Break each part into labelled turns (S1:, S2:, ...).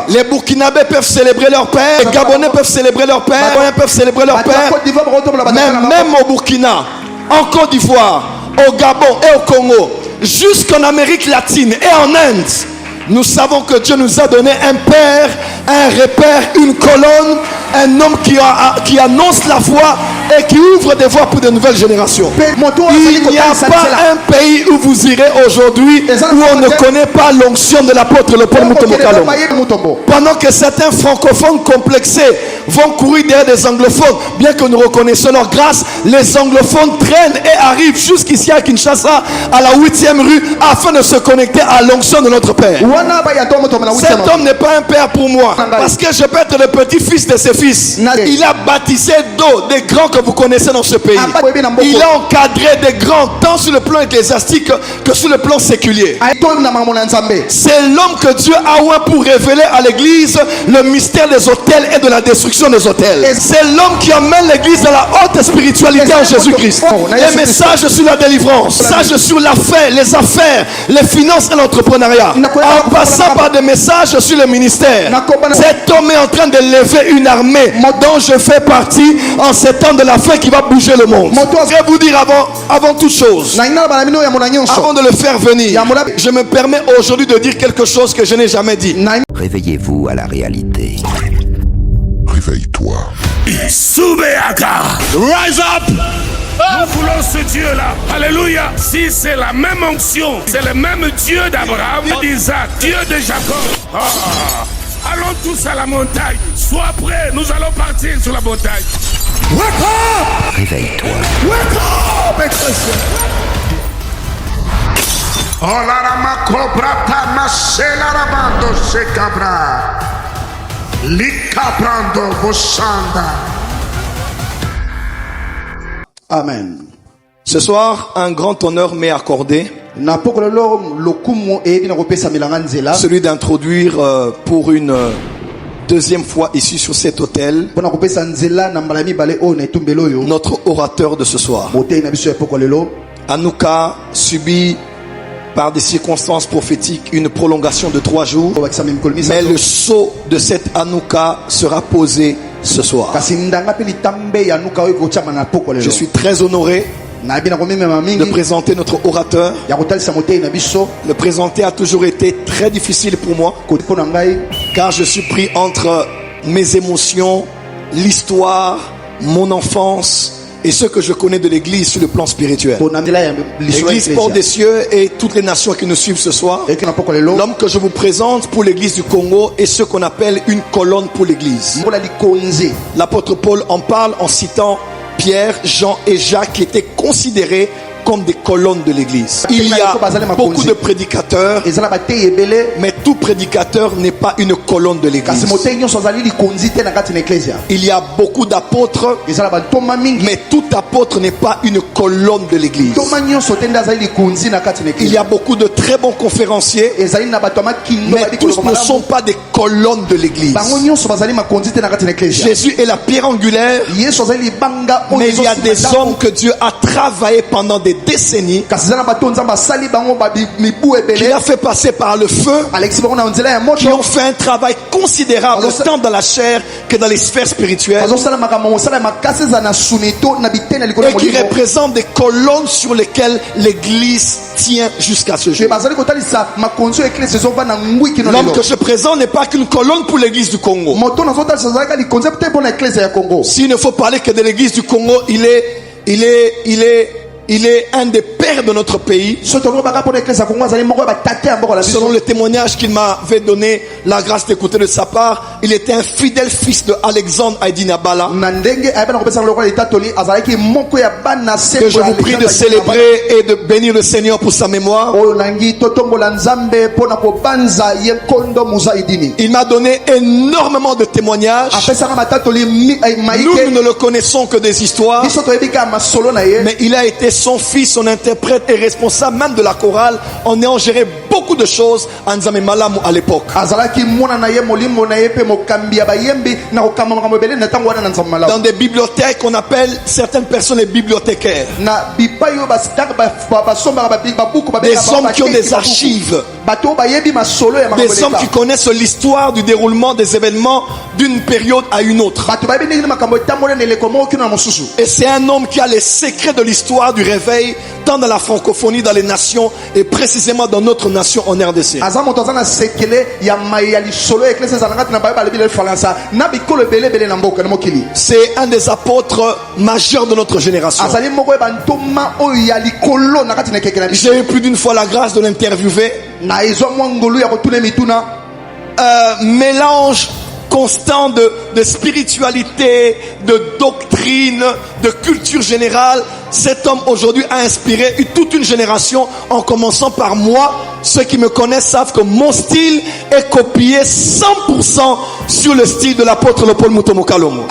S1: Les Burkinabés peuvent célébrer leur père, les Gabonais peuvent célébrer leur père, les Gabonais peuvent célébrer leur père. Mais même au Burkina, en Côte d'Ivoire, au Gabon et au Congo, jusqu'en Amérique latine et en Inde, nous savons que Dieu nous a donné un père, un repère, une colonne, un homme qui annonce la foi et qui ouvre des voies pour de nouvelles générations. Il n'y a pas un pays où vous irez aujourd'hui où on ne connaît pas l'onction de l'apôtre le Paul Mutombo Kalongo. Pendant que certains francophones complexés vont courir derrière des anglophones, bien que nous reconnaissons leur grâce, les anglophones traînent et arrivent jusqu'ici à Kinshasa, à la 8e rue, afin de se connecter à l'onction de notre Père. Cet homme n'est pas un père pour moi, parce que je peux être le petit-fils de ses fils. Il a baptisé d'eau des grands que vous connaissez dans ce pays. Il a encadré des grands tant sur le plan ecclésiastique que sur le plan séculier. C'est l'homme que Dieu a oint pour révéler à l'église le mystère des autels et de la destruction des autels. C'est l'homme qui emmène l'église dans la haute spiritualité en Jésus-Christ. Les messages sur la délivrance, les messages sur l'affaire, les affaires, les finances et l'entrepreneuriat, en passant par des messages sur le ministère. Cet homme est en train de lever une armée dont je fais partie en ces temps de la fin qui va bouger le monde. Je vais vous dire avant toute chose, avant de le faire venir, je me permets aujourd'hui de dire quelque chose que je n'ai jamais dit.
S2: Réveillez-vous à la réalité.
S3: Réveille-toi.
S4: Soubeaka, rise up. Nous voulons ce Dieu-là. Alléluia. Si c'est la même onction, c'est le même Dieu d'Abraham, d'Isaac, Dieu de Jacob. Allons tous à la montagne. Sois prêts, nous allons partir sur la montagne. Wake up!
S2: Réveille-toi.
S4: Wake up! Oh la rama cobra ta masela rabando se cabra. Likabrando boshanda.
S1: Amen. Ce soir, un grand honneur m'est accordé, celui d'introduire pour une deuxième fois ici sur cet hôtel notre orateur de ce soir. Hanouka subit par des circonstances prophétiques une prolongation de 3 jours, mais le sceau de cette Hanouka sera posé ce soir. Je suis très honoré de présenter notre orateur. Le présenter a toujours été très difficile pour moi, car je suis pris entre mes émotions, l'histoire, mon enfance et ce que je connais de l'église sur le plan spirituel. L'église Porte des Cieux et toutes les nations qui nous suivent ce soir. L'homme que je vous présente pour l'église du Congo est ce qu'on appelle une colonne pour l'église. L'apôtre Paul en parle en citant Pierre, Jean et Jacques qui étaient considérés comme des colonnes de l'église. Il y a beaucoup de prédicateurs, mais tout prédicateur n'est pas une colonne de l'église. Il y a beaucoup d'apôtres, mais tout apôtre n'est pas une colonne de l'église. Il y a beaucoup de très bons conférenciers, mais tous ne sont pas des colonnes de l'église. Jésus est la pierre angulaire, mais il y a des hommes que Dieu a travaillé pendant des décennies, qui a fait passer par le feu, qui ont fait un travail considérable tant dans la chair que dans les sphères spirituelles, et qui représentent des colonnes sur lesquelles l'église tient jusqu'à ce jour. L'homme que je présente n'est pas qu'une colonne pour l'église du Congo. S'il ne faut parler que de l'église du Congo, il est un des pères de notre pays. Selon le témoignage qu'il m'avait donné la grâce d'écouter de sa part, il était un fidèle fils de Alexandre Aïdinabala, que je vous prie de célébrer et de bénir le Seigneur pour sa mémoire. Il m'a donné énormément de témoignages. Nous ne le connaissons que des histoires, mais il a été son fils, son interprète et responsable même de la chorale, en ayant géré beaucoup de choses en Nzambe Malamu à l'époque. Dans des bibliothèques, on appelle certaines personnes les bibliothécaires. Des hommes qui ont des archives. Des hommes qui connaissent l'histoire du déroulement des événements d'une période à une autre. Et c'est un homme qui a les secrets de l'histoire du réveil, tant dans la francophonie, dans les nations, et précisément dans notre nation en RDC. C'est un des apôtres majeurs de notre génération. J'ai eu plus d'une fois la grâce de l'interviewer. Mélange constant de spiritualité, de doctrine, de culture générale. Cet homme aujourd'hui a inspiré toute une génération, en commençant par moi. Ceux qui me connaissent savent que mon style est copié 100% sur le style de l'apôtre Paul Mutombo Kalomo.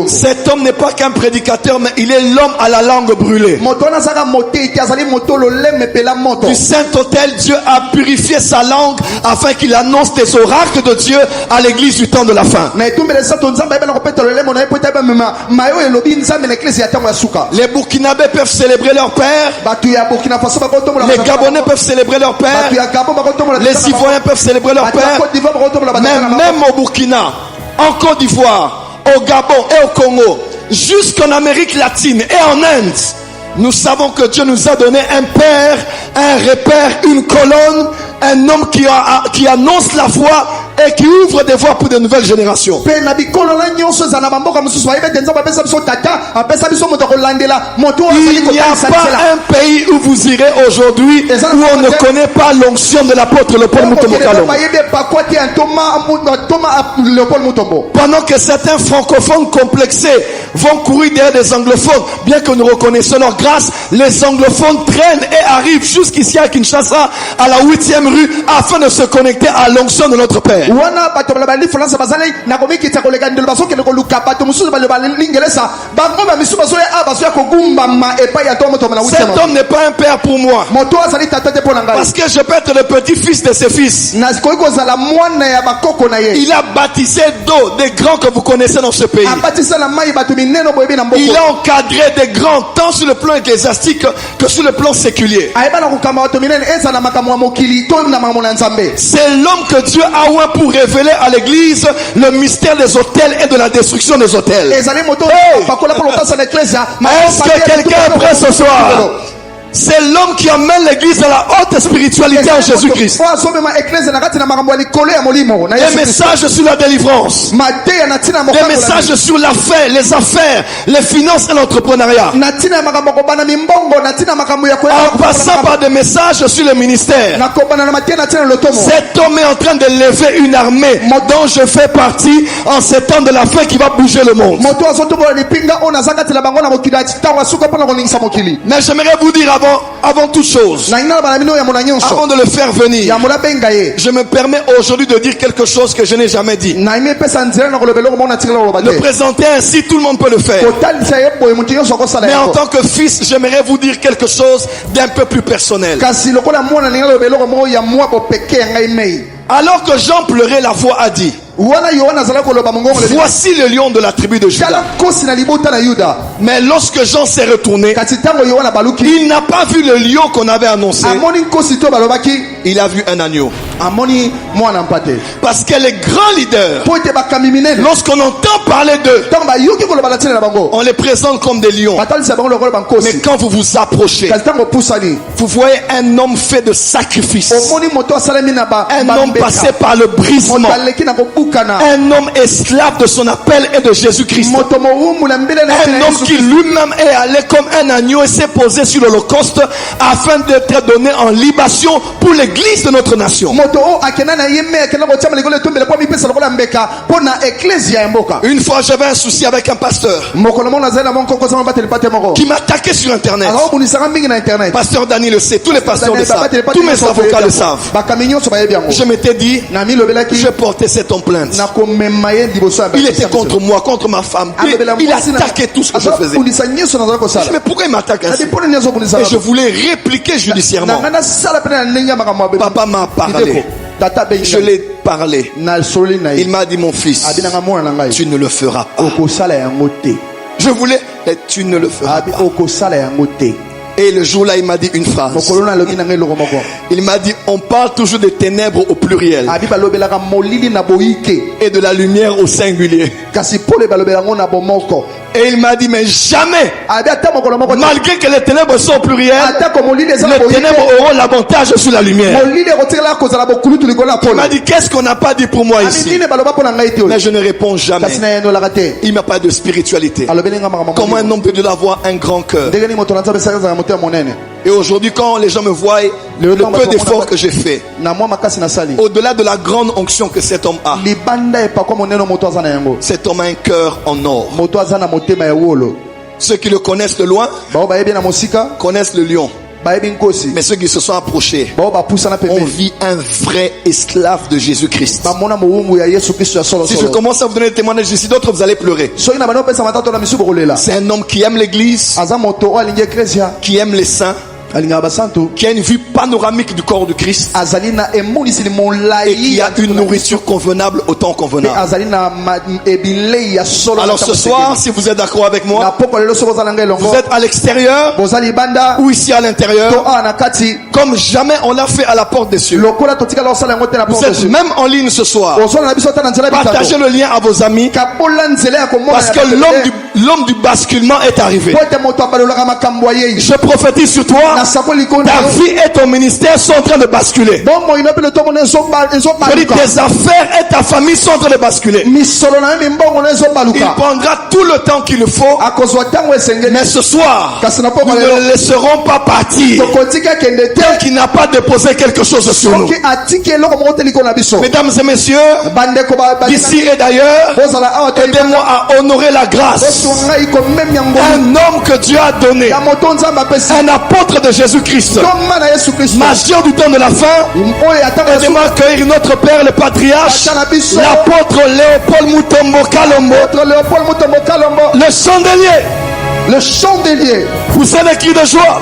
S1: Cet homme n'est pas qu'un prédicateur, mais il est l'homme à la langue brûlée. Du Saint-Autel, Dieu a purifié sa langue afin qu'il annonce des oracles de Dieu à l'église du temps de la fin. Les Burkinabés peuvent célébrer leur père. Les Gabonais peuvent célébrer leur père. Les Ivoiriens peuvent célébrer leur père. Mais même au Burkina, en Côte d'Ivoire, au Gabon et au Congo, jusqu'en Amérique latine et en Inde, nous savons que Dieu nous a donné un père, un repère, une colonne, un homme qui annonce la foi et qui ouvre des voies pour de nouvelles générations. Il n'y a pas un pays où vous irez aujourd'hui où on ne connaît pas l'onction de l'apôtre Paul Mutombo Kalomo. Pendant que certains francophones complexés vont courir derrière des anglophones, bien que nous reconnaissons leur grâce, les anglophones traînent et arrivent jusqu'ici à Kinshasa, à la 8e rue, afin de se connecter à l'onction de notre Père. Cet homme n'est pas un père pour moi, parce que je peux être le petit-fils de ses fils. Il a baptisé d'eau des grands que vous connaissez dans ce pays. Il a encadré des grands tant sur le plan ecclésiastique que sur le plan séculier. C'est l'homme que Dieu a oint pour révéler à l'église le mystère des autels et de la destruction des autels. Est-ce que quelqu'un est prêt ce soir? C'est l'homme qui emmène l'église à la haute spiritualité en Jésus-Christ. Des messages sur la délivrance, des messages sur la fin, les affaires, les finances et l'entrepreneuriat, en passant par des messages sur le ministère. Cet homme est en train de lever une armée dont je fais partie en ces temps de la fin qui va bouger le monde. Mais j'aimerais vous dire avant toute chose, avant de le faire venir, je me permets aujourd'hui de dire quelque chose que je n'ai jamais dit. Le présenter ainsi, tout le monde peut le faire. Mais en tant que fils, j'aimerais vous dire quelque chose d'un peu plus personnel. Alors que Jean pleurait, la voix a dit: voici le lion de la tribu de Juda. Mais lorsque Jean s'est retourné, il n'a pas vu le lion qu'on avait annoncé. Il a vu un agneau. Parce que les grands leaders, lorsqu'on entend parler d'eux, on les présente comme des lions. Mais quand vous vous approchez, vous voyez un homme fait de sacrifice, un homme passé par le brisement, un homme esclave de son appel et de Jésus-Christ, un homme qui lui-même est allé comme un agneau et s'est posé sur l'Holocauste afin d'être donné en libation pour l'église de notre nation. Une fois j'avais un souci avec un pasteur qui m'attaquait sur internet. Pasteur Dani le sait, tous les pasteurs le savent, tous mes avocats le savent. Je m'étais dit, je portais cette plainte. Il était contre moi, contre ma femme. Il attaquait tout ce que je faisais. Mais pourquoi il m'attaque ainsi? Et je voulais répliquer judiciairement. Papa m'a parlé. Je l'ai parlé. Il m'a dit, mon fils, tu ne le feras pas. Je voulais, mais tu ne le feras pas. Et le jour-là, il m'a dit une phrase. Il m'a dit, on parle toujours des ténèbres au pluriel et de la lumière au singulier. Et il m'a dit, mais jamais, malgré que les ténèbres sont au pluriel, les ténèbres auront l'avantage sur la lumière. Il m'a dit, qu'est-ce qu'on n'a pas dit pour moi ici? Mais je ne réponds jamais. Il n'a pas de spiritualité. Comment un homme peut avoir un grand cœur? Et aujourd'hui, quand les gens me voient, le peu d'efforts que j'ai fait, au-delà de la grande onction que cet homme a, cet homme a un cœur en or. Ceux qui le connaissent de loin connaissent le lion. Mais ceux qui se sont approchés ont vu un vrai esclave de Jésus-Christ. Si je commence à vous donner des témoignages ici, d'autres vous allez pleurer. C'est un homme qui aime l'église, qui aime les saints, qui a une vue panoramique du corps de Christ et qui a une nourriture convenable au temps convenable. Alors ce soir, si vous êtes d'accord avec moi, vous êtes à l'extérieur ou ici à l'intérieur, comme jamais on l'a fait à la porte des cieux. Vous êtes même en ligne ce soir. Partagez le lien à vos amis, parce que l'homme du basculement est arrivé. Je prophétise sur toi. Ta vie et ton ministère sont en train de basculer. Je dis, tes affaires et ta famille sont en train de basculer. Il prendra tout le temps qu'il faut. Mais ce soir, nous ne le laisserons pas partir tant qu'il n'a pas déposé quelque chose sur nous. Mesdames et messieurs, d'ici et d'ailleurs, aidez-moi à honorer la grâce. Un homme que Dieu a donné, un apôtre de Jésus-Christ, majeur du temps de la fin. Aidez-moi à accueillir notre père, le patriarche, l'apôtre Léopold Mutombo Kalombo, le chandelier.
S5: Le chandelier.
S1: Poussez les cris de joie.